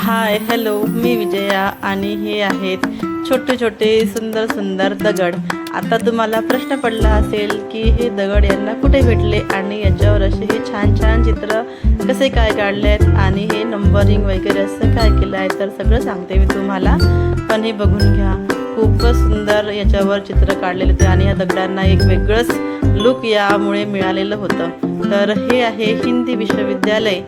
Hi hello, मी विजया आणि हे आहेत छोटे छोटे सुंदर सुंदर दगड। आता तुम्हाला प्रश्न पडला असेल की हे दगड यांना कुठे भेटले आणि याच्यावर असे हे छान छान चित्र कसे काय काढलेत आणि हे नंबरिंग वगैरे असं काय केलं आहे, तर सगळं सांगते मी तुम्हाला। पण हे बघून घ्या, खूपच सुंदर याच्यावर चित्र काढलेले होते आणि या दगडांना एक वेगळंच लुक यामुळे मिळालेलं होतं। तर हे आहे हिंदी विश्वविद्यालय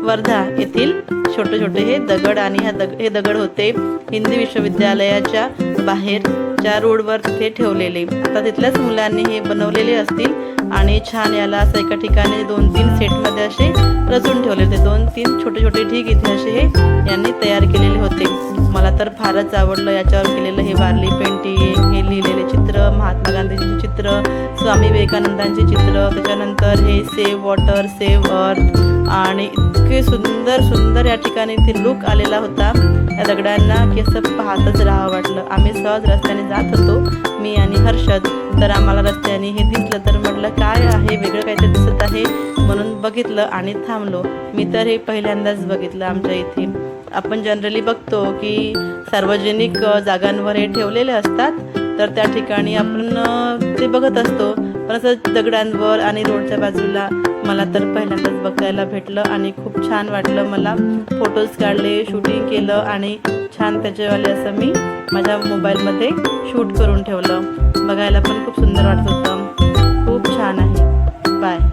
वर्धा येथील छोटे छोटे हे दगड आणि हे दगड होते हिंदी विश्वविद्यालयाच्या बाहेरच्या रोडवर तिथे ठेवलेले। आता तिथल्याच मुलांनी हे बनवलेले असतील आणि छान याला असं एका ठिकाणी 2-3 सेटमध्ये असे रचून ठेवले होते। 2-3 छोटे छोटे ढीग इथे असे हे यांनी तयार केलेले होते। मला तर फारच आवडलं याच्यावर केलेलं हे वारली पेंटिंग, हे लिहिलेले चित्र, महात्मा गांधींचे चित्र, स्वामी विवेकानंदांचे चित्र, त्याच्यानंतर हे सेव्ह वॉटर सेव्ह अर्थ आणि इतके सुंदर सुंदर या ठिकाणी ते लुक आलेला होता या दगडांना की असं पाहतच राहावं वाटलं। आम्ही सहज रस्त्याने जात होतो, मी आणि हर्षद, तर आम्हाला रस्त्याने हे दिसलं तर म्हटलं काय आहे, वेगळं काहीतरी दिसत आहे म्हणून बघितलं आणि थांबलो। मी तर हे पहिल्यांदाच बघितलं आमच्या इथे। आपण जनरली बघतो की सार्वजनिक जागांवर हे ठेवलेले असतात, तर त्या ठिकाणी आपण ते बघत असतो, पण असं दगडांवर आणि रोडच्या बाजूला मला तर पहिल्यांदाच बघायला भेटलं आणि खूप छान वाटलं। मला फोटोज काढले, शूटिंग केलं आणि छान त्याच्यावाले असं मी माझ्या मोबाईलमध्ये शूट करून ठेवलं। बघायला पण खूप सुंदर वाटत होतं। खूप छान आहे। बाय।